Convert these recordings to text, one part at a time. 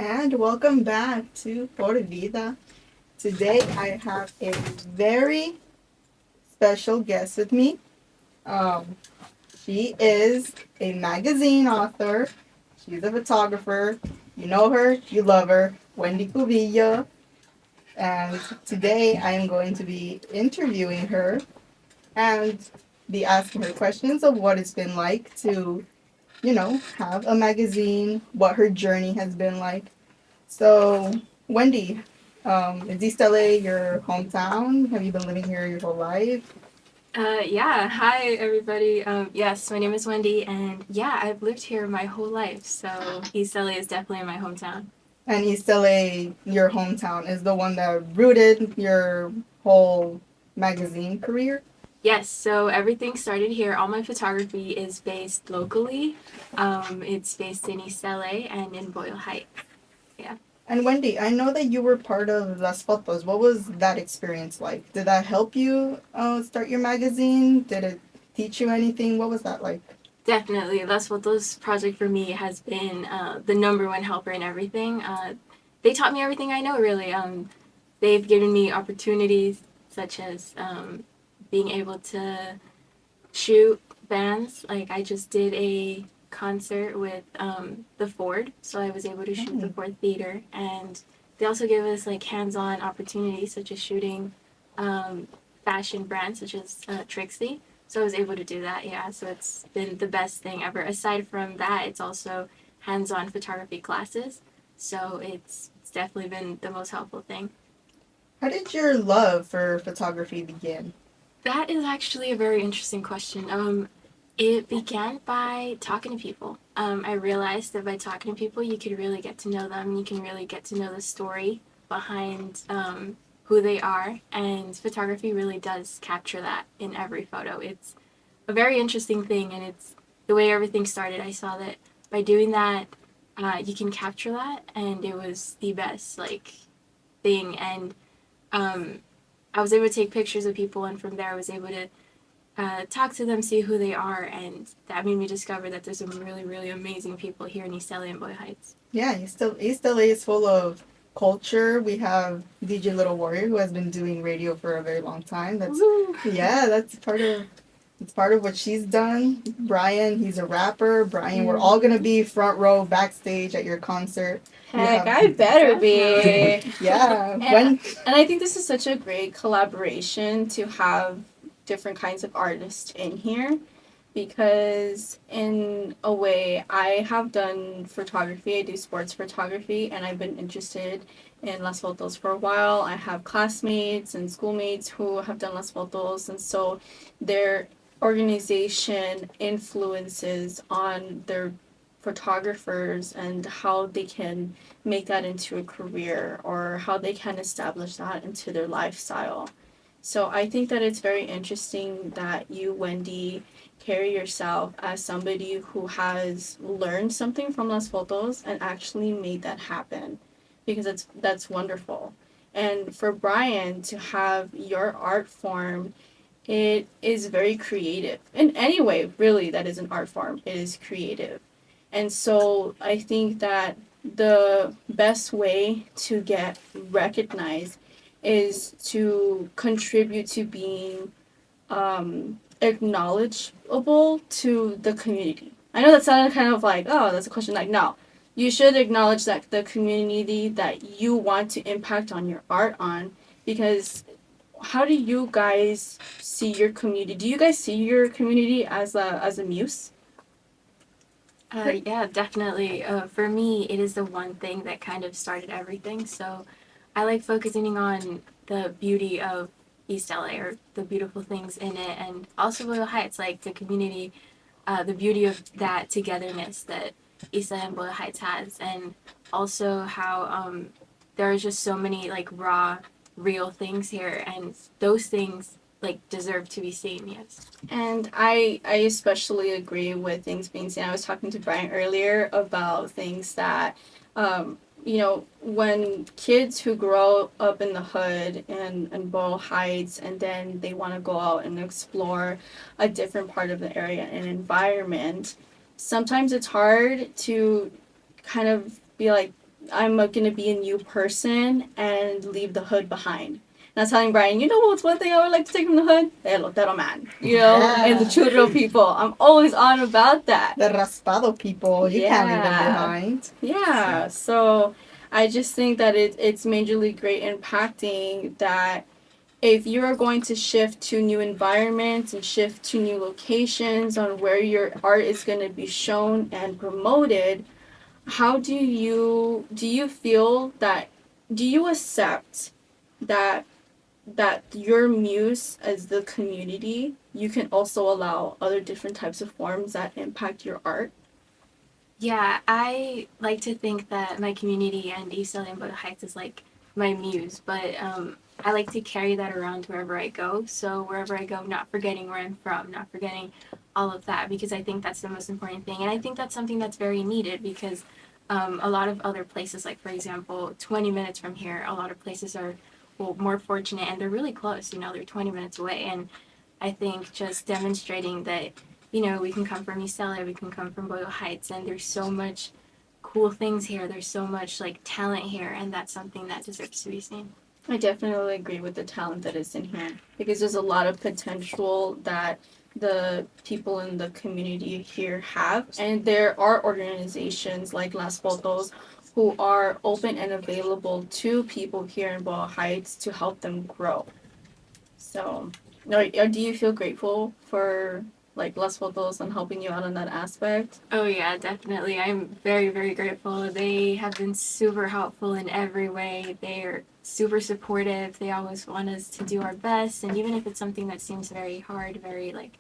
And welcome back to Por Vida. Today I have a very special guest with me. Um, she is a magazine author. She's a photographer. You know her, you love her, Wendy Cubilla. And today I am going to be interviewing her and be asking her questions of what it's been like to, have a magazine, what her journey has been like. So, Wendy, is East LA your hometown? Have you been living here your whole life? Yeah, hi everybody. Yes, my name is Wendy, and yeah, I've lived here my whole life, so East LA is definitely my hometown. And East LA, your hometown, is the one that rooted your whole magazine career? Yes, so everything started here. All my photography is based locally. It's based in East LA and in Boyle Heights. Yeah. And Wendy, I know that you were part of Las Fotos. What was that experience like? Did that help you start your magazine? Did it teach you anything? What was that like? Definitely. Las Fotos Project for me has been the number one helper in everything. They taught me everything I know, really. They've given me opportunities such as being able to shoot bands. Like I just did a concert with the Ford, so I was able to shoot the Ford Theater, and they also give us like hands-on opportunities such as shooting um, fashion brands such as Trixie. So I was able to do that. Yeah, so it's been the best thing ever. Aside from that, it's also hands-on photography classes. So it's definitely been the most helpful thing. How did your love for photography begin? That is actually a very interesting question. It began by talking to people. I realized that by talking to people, you could really get to know them. You can really get to know the story behind who they are, and photography really does capture that in every photo. It's a very interesting thing, and it's the way everything started. I saw that by doing that, you can capture that, and it was the best thing. And um, I was able to take pictures of people, and from there, I was able to talk to them, see who they are, and that made me discover that there's some really, really amazing people here in East LA and Boyle Heights. Yeah, East LA is full of culture. We have DJ Little Warrior who has been doing radio for a very long time. Woo! Yeah, that's part of it's part of what she's done. Brian, he's a rapper. Brian, we're all gonna be front row backstage at your concert. Heck, I better be. Yeah. And I think this is such a great collaboration to have different kinds of artists in here because, in a way, I have done photography. I do sports photography, and I've been interested in Las Fotos for a while. I have classmates and schoolmates who have done Las Fotos, and so their organization influences on their photographers and how they can make that into a career or how they can establish that into their lifestyle. So I think that it's very interesting that you, Wendy, carry yourself as somebody who has learned something from Las Fotos and actually made that happen because that's wonderful. And for Brian to have your art form, it is very creative. In any way, really, that is an art form. It is creative. And so I think that the best way to get recognized is to contribute to being acknowledgeable to the community. I know that sounded kind of like, oh, that's a question. Like, no, you should acknowledge that the community that you want to impact on your art on, because how do you guys see your community? Do you guys see your community as a muse? Yeah, definitely. For me, it is the one thing that kind of started everything. So I like focusing on the beauty of East LA or the beautiful things in it, and also Boyle Heights, like the community, the beauty of that togetherness that East LA and Boyle Heights has, and also how there are just so many like raw, real things here, and those things like deserve to be seen. Yes. And I especially agree with things being seen. I was talking to Brian earlier about things that, when kids who grow up in the hood and Boyle Heights and then they want to go out and explore a different part of the area and environment, sometimes it's hard to kind of be like, I'm gonna be a new person and leave the hood behind. And I was telling Brian, you know what's one thing I would like to take from the hood? The elotero man, and the Yeah. churro people. I'm always on about that. The raspado people, you can't leave them behind. Yeah. So I just think that it's majorly great impacting that if you are going to shift to new environments and shift to new locations on where your art is going to be shown and promoted, how do you feel that do you accept that your muse as the community you can also allow other different types of forms that impact your art? Yeah, I like to think that my community and East LA and Boyle Heights is like my muse, but I like to carry that around wherever I go. So wherever I go, not forgetting where I'm from, not forgetting all of that, because I think that's the most important thing. And I think that's something that's very needed because a lot of other places, like for example, 20 minutes from here, a lot of places are well, more fortunate and they're really close, they're 20 minutes away. And I think just demonstrating that we can come from East LA, we can come from Boyle Heights, and there's so much cool things here. There's so much like talent here, and that's something that deserves to be seen. I definitely agree with the talent that is in here because there's a lot of potential that the people in the community here have, and there are organizations like Las Fotos who are open and available to people here in Boyle Heights to help them grow. So, do you feel grateful for like Las Fotos and helping you out in that aspect? Oh yeah, definitely. I'm very, very grateful. They have been super helpful in every way. They are super supportive. They always want us to do our best, and even if it's something that seems very hard, very like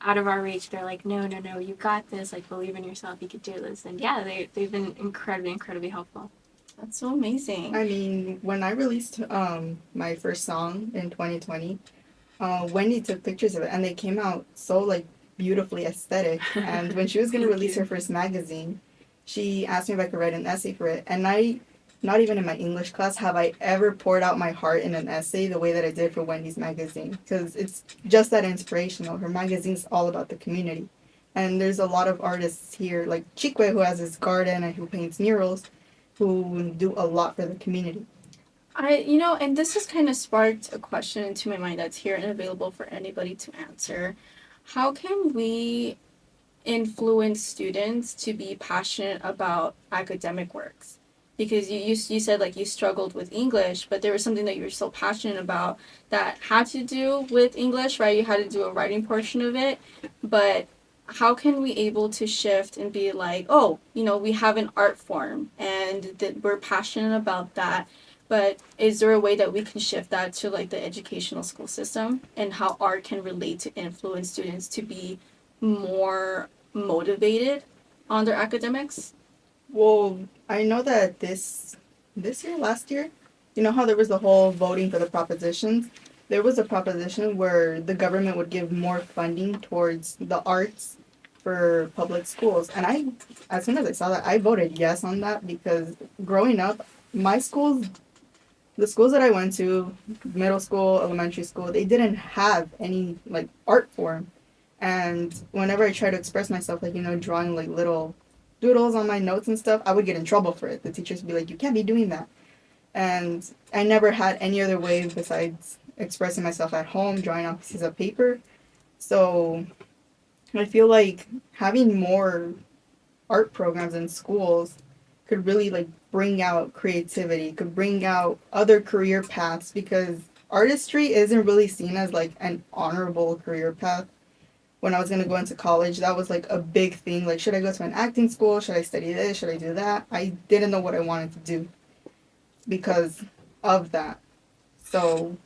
out of our reach, they're like, no, no, no, you got this. Like, believe in yourself. You could do this. And yeah, they've been incredibly, incredibly helpful. That's so amazing. I mean, when I released my first song in 2020, Wendy took pictures of it, and they came out so like beautifully aesthetic. And when she was gonna release her first magazine, she asked me if I could write an essay for it. And not even in my English class have I ever poured out my heart in an essay the way that I did for Wendy's magazine, because it's just that inspirational. Her magazine's all about the community, and there's a lot of artists here like Chique, who has his garden and who paints murals, who do a lot for the community. And this has kind of sparked a question into my mind that's here and available for anybody to answer. How can we influence students to be passionate about academic works? Because you said like you struggled with English, but there was something that you were so passionate about that had to do with English, right? You had to do a writing portion of it, but how can we able to shift and be like, oh, we have an art form and that we're passionate about that, but is there a way that we can shift that to like the educational school system and how art can relate to influence students to be more motivated on their academics? Well, I know that this year, last year, you know how there was the whole voting for the propositions? There was a proposition where the government would give more funding towards the arts for public schools. And as soon as I saw that, I voted yes on that, because growing up, my schools, the schools that I went to, middle school, elementary school, they didn't have any like art form. And whenever I try to express myself, like, drawing like little doodles on my notes and stuff, I would get in trouble for it. The teachers would be like, you can't be doing that. And I never had any other way besides expressing myself at home, drawing on pieces of paper. So I feel like having more art programs in schools could really like bring out creativity, could bring out other career paths, because artistry isn't really seen as like an honorable career path. When I was gonna go into college, that was like a big thing. Like, should I go to an acting school? Should I study this? Should I do that? I didn't know what I wanted to do because of that. So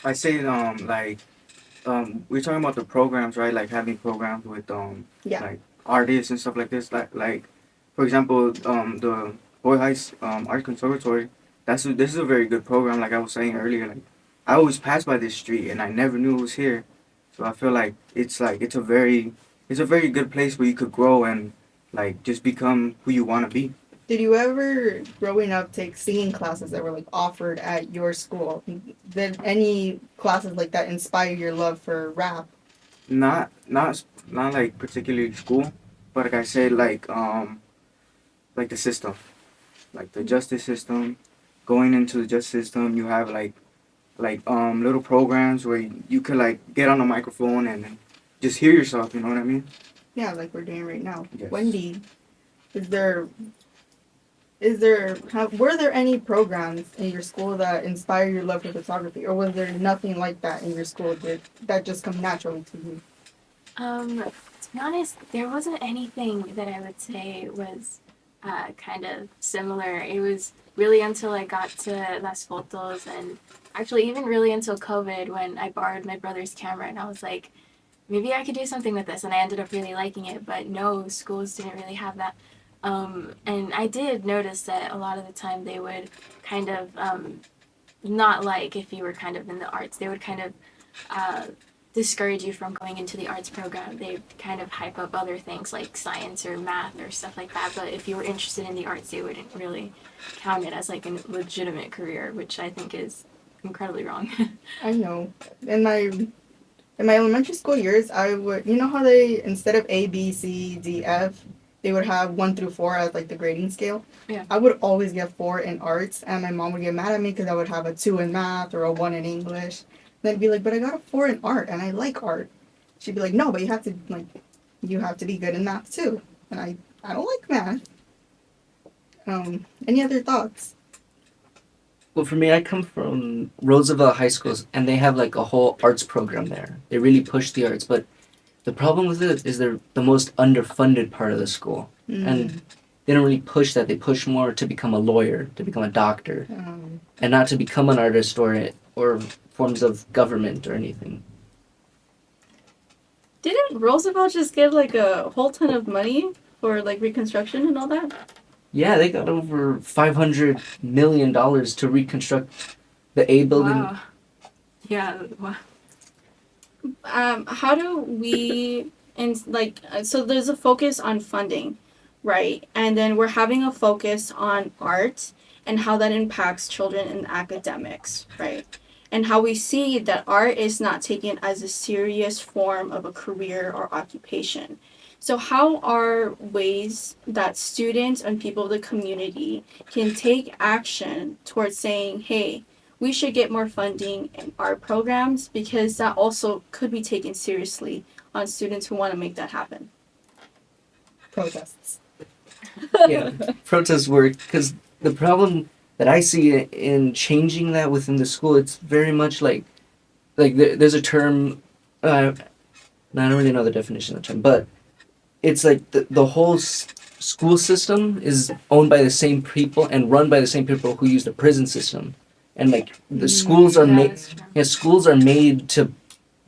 I say we're talking about the programs, right? Like having programs with yeah, like artists and stuff like this. Like for example, the Boyle Heights Art Conservatory. This is a very good program. Like I was saying earlier, like I always pass by this street and I never knew it was here. So I feel like it's a very good place where you could grow and like just become who you want to be. did you ever, growing up, take singing classes that were like offered at your school? Did any classes like that inspire your love for rap? Not like particularly school, but like I said, like the system. like the justice system. Going into the justice system, you have like little programs where you could like get on a microphone and just hear yourself. You know what I mean? Yeah, like we're doing right now. Yes. Wendy, is there were there any programs in your school that inspire your love for photography, or was there nothing like that in your school that just come naturally to you? To be honest, there wasn't anything that I would say was kind of similar. It was really until I got to Las Fotos, and actually even really until COVID, when I borrowed my brother's camera and I was like, maybe I could do something with this, and I ended up really liking it. But no, schools didn't really have that. And I did notice that a lot of the time they would kind of not like if you were kind of in the arts, they would kind of discourage you from going into the arts program. They kind of hype up other things like science or math or stuff like that. But if you were interested in the arts, they wouldn't really count it as like a legitimate career, which I think is incredibly wrong. I know. In my elementary school years, I would, you know how they, instead of A, B, C, D, F, they would have 1 through 4 as like the grading scale. Yeah. I would always get 4 in arts, and my mom would get mad at me because I would have a 2 in math or a 1 in English. Then I'd be like, but I got a 4 in art, and I like art. She'd be like, no, but you have to be good in math too. And I don't like math. Any other thoughts? Well, for me, I come from Roosevelt High Schools, and they have like a whole arts program there. They really push the arts, but the problem with it is they're the most underfunded part of the school, and they don't really push that. They push more to become a lawyer, to become a doctor, and not to become an artist or forms of government or anything. Didn't Roosevelt just get like a whole ton of money for like reconstruction and all that? Yeah, they got over $500 million to reconstruct the A building. Wow. Yeah. Wow. How do we so there's a focus on funding, right? And then we're having a focus on art and how that impacts children in academics, right? And how we see that art is not taken as a serious form of a career or occupation. So how are ways that students and people of the community can take action towards saying, hey, we should get more funding in art programs, because that also could be taken seriously on students who want to make that happen? Protests. Yeah, protests work, because the problem that I see in changing that within the school, it's very much like there's a term, I don't really know the definition of the term, but it's like the whole school system is owned by the same people and run by the same people who use the prison system, and like the schools are made. That's true. Yeah, schools are made to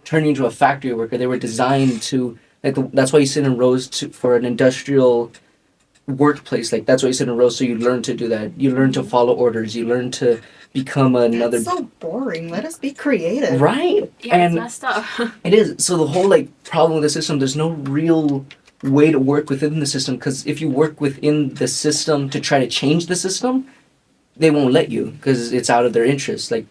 turn you into a factory worker. They were designed to that's why you sit in rows for an industrial workplace. Like that's why you sit in rows, so you learn to do that. You learn to follow orders. You learn to become another. That's so boring. Let us be creative. Right. Yeah, And it's messed up. it is. So the whole like problem with the system, there's no real way to work within the system, because if you work within the system to try to change the system, they won't let you, because it's out of their interest. Like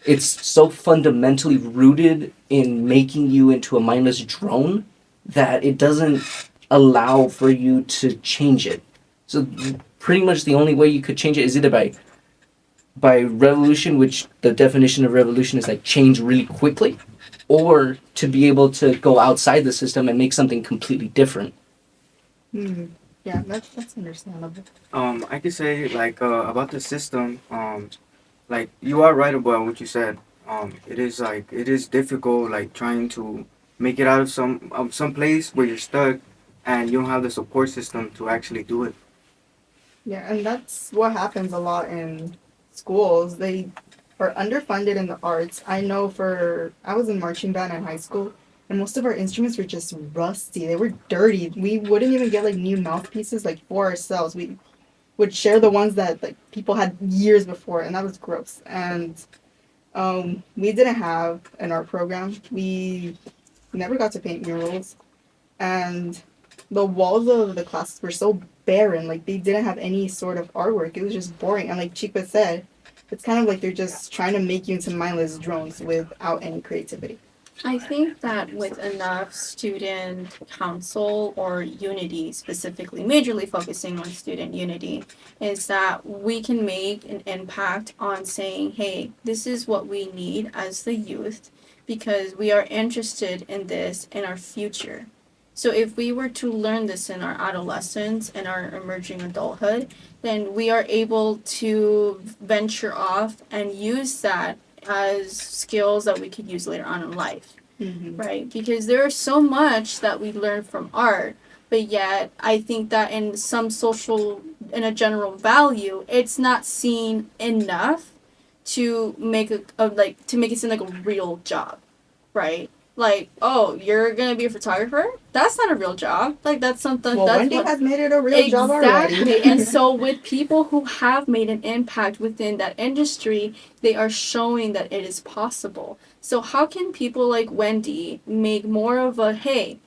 it's so fundamentally rooted in making you into a mindless drone that it doesn't allow for you to change it. So pretty much the only way you could change it is either by revolution, which the definition of revolution is like change really quickly, or to be able to go outside the system and make something completely different. Yeah, that's understandable. I could say like about the system. Like you are right about what you said. It is difficult like trying to make it out of some place where you're stuck and you don't have the support system to actually do it. Yeah, and that's what happens a lot in schools. They are underfunded in the arts. I know I was in marching band in high school, and most of our instruments were just rusty. They were dirty. We wouldn't even get like new mouthpieces like for ourselves. We would share the ones that like people had years before, and that was gross. And we didn't have an art program. We never got to paint murals, and the walls of the classes were so barren. Like they didn't have any sort of artwork. It was just boring. And like Chica said, it's kind of like they're just trying to make you into mindless drones without any creativity. I think that with enough student council or unity, specifically, majorly focusing on student unity, is that we can make an impact on saying, hey, this is what we need as the youth because we are interested in this in our future. So if we were to learn this in our adolescence and our emerging adulthood, then we are able to venture off and use that as skills that we could use later on in life, Mm-hmm. right? Because there's so much that we learn from art, but yet I think that in some social, in a general value, it's not seen enough to make to make it seem like a real job, right? Like, oh, you're gonna be a photographer? That's not a real job. Like, that's something. Well, that's Wendy what has made it a real job already. exactly. And so, with people who have made an impact within that industry, they are showing that it is possible. So, how can people like Wendy make more of a hey,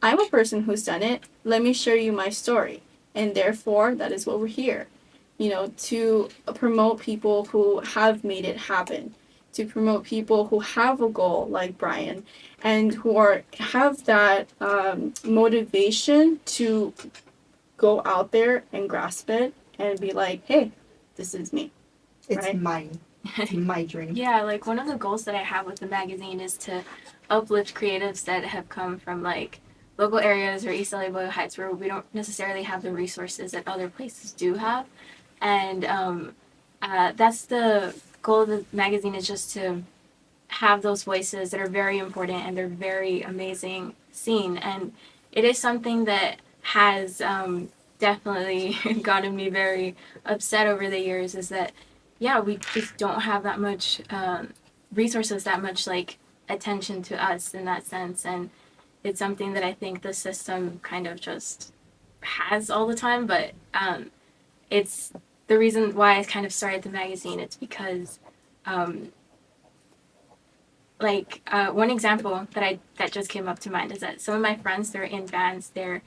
I'm a person who's done it. Let me share you my story. And therefore, that is what we're here, to promote people who have made it happen, to promote people who have a goal like Brian, and who have that motivation to go out there and grasp it and be like, hey, this is me. It's Right. mine. It's my dream. Yeah, like one of the goals that I have with the magazine is to uplift creatives that have come from like local areas or East LA, Boyle Heights, where we don't necessarily have the resources that other places do have. And that's the goal of the magazine, is just to have those voices that are very important and they're very amazing seen. And it is something that has definitely gotten me very upset over the years, is that yeah, we just don't have that much resources, that much like attention to us in that sense. And it's something that I think the system kind of just has all the time. But it's the reason why I kind of started the magazine. It's because one example that just came up to mind is that some of my friends, they're in bands, they're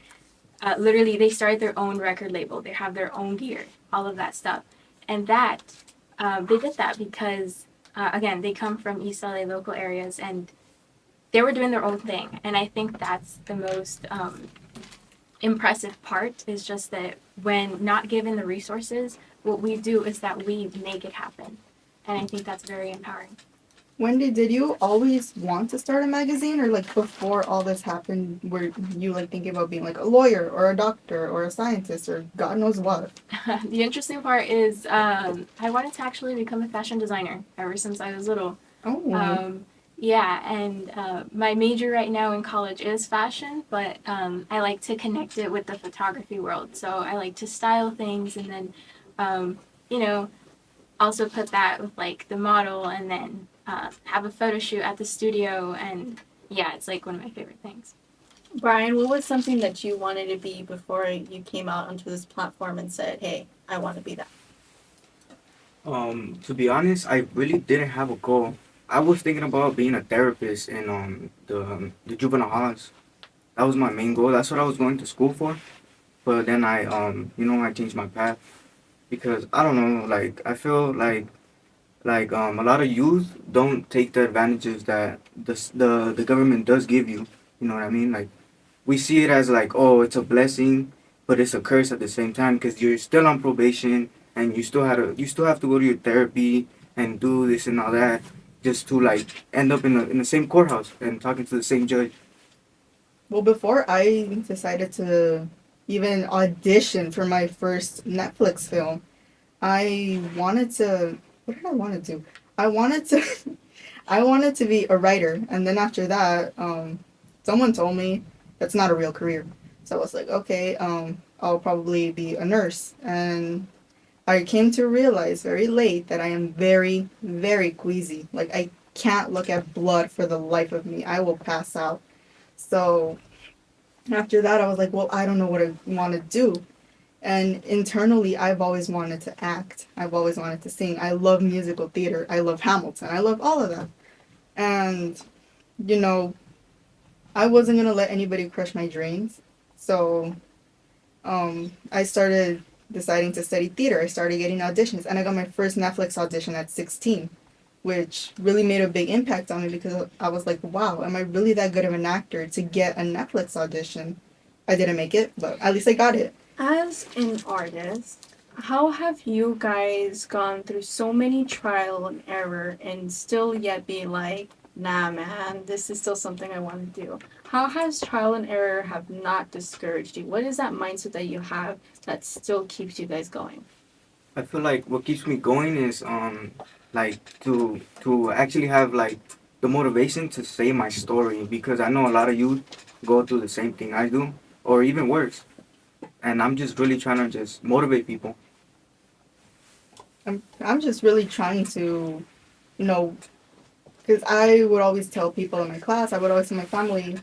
literally, they started their own record label, they have their own gear, all of that stuff. And that they did that because again, they come from East LA local areas, and they were doing their own thing. And I think that's the most impressive part, is just that when not given the resources, what we do is that we make it happen. And I think that's very empowering. Wendy, did you always want to start a magazine, or like before all this happened, were you like thinking about being like a lawyer or a doctor or a scientist or God knows what? The interesting part is I wanted to actually become a fashion designer ever since I was little. Oh, Yeah, and my major right now in college is fashion, but I like to connect it with the photography world. So I like to style things, and then, you know, also put that with like the model, and then have a photo shoot at the studio. And yeah, it's like one of my favorite things. Brian, what was something that you wanted to be before you came out onto this platform and said, hey, I want to be that? To be honest, I really didn't have a goal. I was thinking about being a therapist in the juvenile halls. That was my main goal. That's what I was going to school for. But then I changed my path because I don't know, like I feel like a lot of youth don't take the advantages that the government does give you. You know what I mean? Like we see it as like, oh, it's a blessing, but it's a curse at the same time because you're still on probation and you still have to go to your therapy and do this and all that just to like end up in the same courthouse and talking to the same judge. well, before I decided to even audition for my first Netflix film, I wanted to. What did I want to do? I wanted to. I wanted to be a writer, and then after that, someone told me that's not a real career. So I was like, okay, I'll probably be a nurse, and I came to realize very late that I am very, very queasy. Like I can't look at blood for the life of me. I will pass out. So after that, I was like, well, I don't know what I want to do. And internally, I've always wanted to act. I've always wanted to sing. I love musical theater. I love Hamilton. I love all of that. And, you know, I wasn't going to let anybody crush my dreams. So I started deciding to study theater. I started getting auditions. And I got my first Netflix audition at 16, which really made a big impact on me because I was like, wow, am I really that good of an actor to get a Netflix audition? I didn't make it, but at least I got it. As an artist, how have you guys gone through so many trial and error and still yet be like, nah, man, this is still something I want to do? How has trial and error have not discouraged you? What is that mindset that you have that still keeps you guys going? I feel like what keeps me going is like to actually have like the motivation to say my story, because I know a lot of youth go through the same thing I do or even worse, and I'm just really trying to just motivate people. I'm just really trying to, you know, because I would always tell people in my class, I would always tell my family,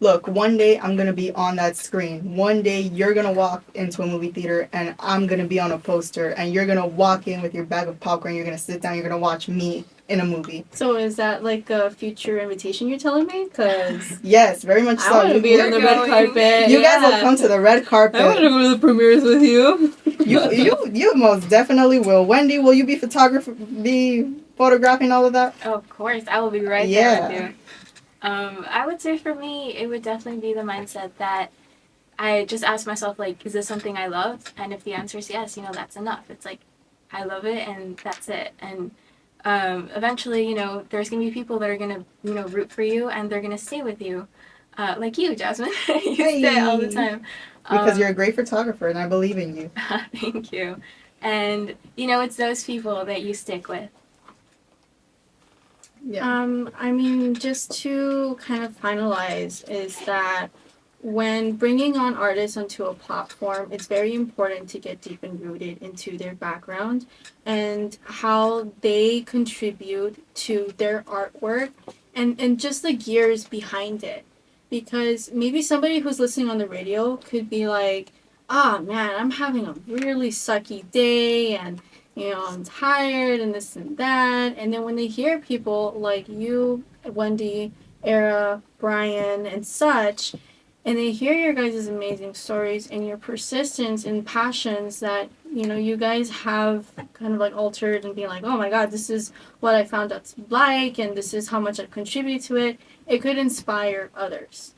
look, one day I'm going to be on that screen. One day you're going to walk into a movie theater and I'm going to be on a poster, and you're going to walk in with your bag of popcorn, you're going to sit down, you're going to watch me in a movie. So is that like a future invitation you're telling me? Because Yes, very much I so. want to be on the red going. carpet. You guys will Yeah. come to the red carpet. I want to go to the premieres with you. You most definitely will. Wendy, will you be photographing all of that? Of course, I will be right there with you. I would say for me, it would definitely be the mindset that I just ask myself, like, is this something I love? And if the answer is yes, that's enough. It's like, I love it and that's it. And eventually, there's going to be people that are going to, root for you and they're going to stay with you. Like you, Jasmine. You stay all the time. Because you're a great photographer and I believe in you. Thank you. And, it's those people that you stick with. Yeah. I mean, just to kind of finalize is that when bringing on artists onto a platform, it's very important to get deep and rooted into their background and how they contribute to their artwork and just the gears behind it. Because maybe somebody who's listening on the radio could be like, ah, man, I'm having a really sucky day and I'm tired and this and that. And then when they hear people like you, Wendy, Era, Brian, and such, and they hear your guys' amazing stories and your persistence and passions that, you guys have kind of like altered and being like, oh my God, this is what I found out like, and this is how much I contribute to it. It could inspire others.